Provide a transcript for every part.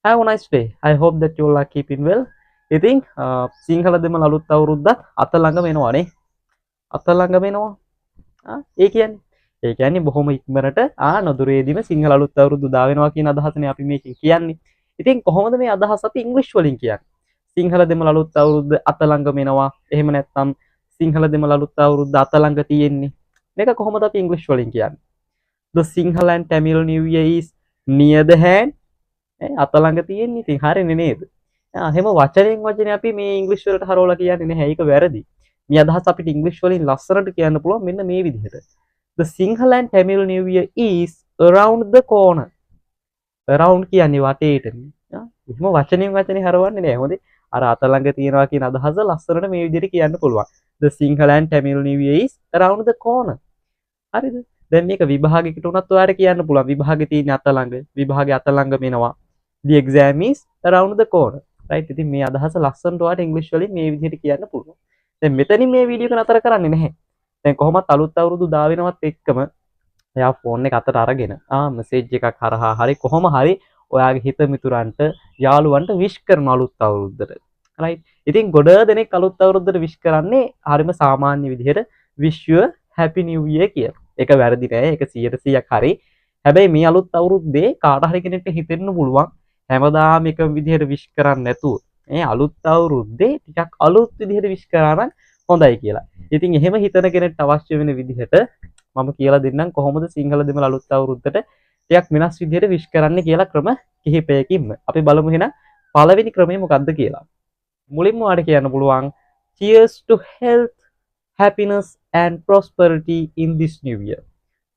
Have a nice day. I hope that you all are keeping well. ඉතින් සිංහල දෙමළ අලුත් අවුරුද්දත් අත ළඟ වෙනවනේ. අත ළඟ වෙනවා. ඒ කියන්නේ බොහොම ඉක්මනට නොදුරේදීම සිංහල අලුත් අවුරුද්ද උදා වෙනවා කියන අදහසනේ අපි මේකෙන් කියන්නේ. ඉතින් කොහොමද මේ අදහස අපි ඉංග්‍රීසි වලින් කියන්නේ? සිංහල දෙමළ අලුත් අවුරුද්ද අත ළඟ වෙනවා. එහෙම නැත්නම් සිංහල දෙමළ අලුත් අවුරුද්ද අත ළඟ තියෙන්නේ. මේක කොහොමද අපි ඉංග්‍රීසි වලින් කියන්නේ? The Sinhala and Tamil New Year is near the hand. අත ළඟ තියෙන්නේ. ඉතින් හරිනේ නේද? එහෙම වචනෙන් වචනේ අපි මේ ඉංග්‍රීසි වලට හරවලා කියන්නේ නැහැ. ඒක වැරදි. මේ අදහස අපිට ඉංග්‍රීසි වලින් ලස්සනට කියන්න පුළුවන් මෙන්න මේ විදිහට. The Sinhala and Tamil New Year is around the corner. around කියන්නේ වටේටනේ. එහෙම වචනෙන් වචනේ හරවන්නේ නැහැ. හොඳේ. අර අත ළඟ තියනවා කියන අදහස ලස්සනට මේ විදිහට කියන්න පුළුවන්. The Sinhala and Tamil New Year is around the corner. හරිද? දැන් මේක විභාගයකට උනත් ඔයාලට කියන්න පුළුවන්. විභාගේ තියෙන අත ළඟ, විභාගේ අත ළඟ වෙනවා. The exam is around the corner. right? ඉතින් මේ අදහස ලස්සනට ඔයාලට ඉංග්‍රීසි වලින් මේ විදිහට කියන්න පුළුවන්. දැන් මෙතනින් මේ වීඩියෝ එක නතර කරන්නේ නැහැ. දැන් කොහොමත් අලුත් අවුරුදු දා වෙනවත් එක්කම එයා ෆෝන් එක අතට අරගෙන මෙසේජ් එකක් හරහා හරි කොහොම හරි ඔයාගේ හිත මිතුරන්ට යාළුවන්ට විශ් කරන අලුත් අවුරුද්දට. right? ඉතින් ගොඩ දෙනෙක් අලුත් අවුරුද්දට විශ් කරන්නේ හරිම සාමාන්‍ය විදිහට wish you a happy new year කියලා. ඒක වැරදි නෑ. ඒක 100%ක් හරි. හැබැයි මේ අලුත් අවුරුද්දේ කාට හරි කෙනෙක්ට හිතෙන්න පුළුවන් හැමදාම එක විදිහට විශ් කරන්නේ නැතුව මේ අලුත් අවුරුද්දේ ටිකක් අලුත් විදිහට විශ් කරා නම් හොඳයි කියලා. ඉතින් එහෙම හිතන කෙනෙක්ට අවශ්‍ය වෙන විදිහට මම කියලා දෙන්නම් කොහොමද සිංහල දෙමළ අලුත් අවුරුද්දට ටිකක් වෙනස් විදිහට විශ් කරන්න කියලා ක්‍රම කිහිපයකින්ම. අපි බලමු එහෙනම් පළවෙනි ක්‍රමය මොකක්ද කියලා. මුලින්ම ඔයාලට කියන්න පුළුවන් cheers to health, happiness and prosperity in this new year.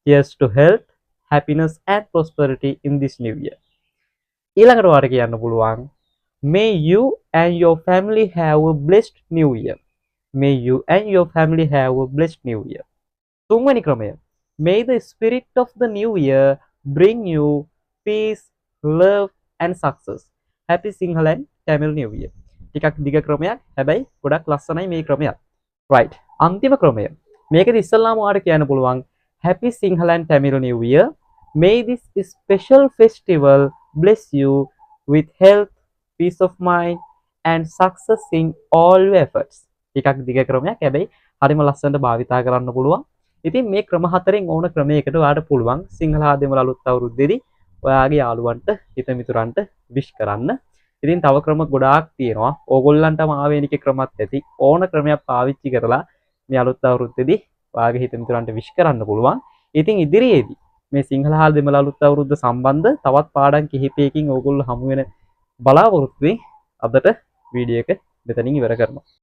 Cheers to health, happiness and prosperity in this new year. ඊළඟට ඔයාලට කියන්න පුළුවන් may you and your family have a blessed new year. May you and your family have a blessed new year. තුන්වෙනි ක්‍රමය may the spirit of the new year bring you peace, love and success. Happy Sinhala and Tamil New Year. ටිකක් දිග ක්‍රමයක්. හැබැයි ගොඩක් ලස්සනයි මේ ක්‍රමයක්. right. අන්තිම ක්‍රමය. මේකද ඉස්සල්ලාම ඔයාලට කියන්න පුළුවන් Happy Sinhala and Tamil New Year. May this special festival bless you with health, peace of mind and success in all your efforts. ටිකක් දිග ක්‍රමයක්. හැබැයි හරිම ලස්සනට භාවිතා කරන්න පුළුවන්. ඉතින් මේ ක්‍රම හතරෙන් ඕන ක්‍රමයකට ඔයාලට පුළුවන් සිංහල දෙමළ අලුත් අවුරුද්දේදී ඔයාගේ යාළුවන්ට හිත මිතුරන්ට විශ් කරන්න. ඉතින් තව ක්‍රම ගොඩාක් තියෙනවා. ඕගොල්ලන්ටම ආවේනික ක්‍රමත් ඇති. ඕන ක්‍රමයක් පාවිච්චි කරලා මේ අලුත් අවුරුද්දේදී ඔයාගේ හිත මිතුරන්ට විශ් කරන්න පුළුවන්. ඉතින් ඉදිරියේදී මේ සිංහල හා දෙමළ අලුත් අවුරුද්ද සම්බන්ධ තවත් පාඩම් කිහිපයකින් ඕගොල්ලෝ හමු වෙන බලාපොරොත්තු වෙයි. අදට වීඩියෝ එක මෙතනින් ඉවර කරනවා.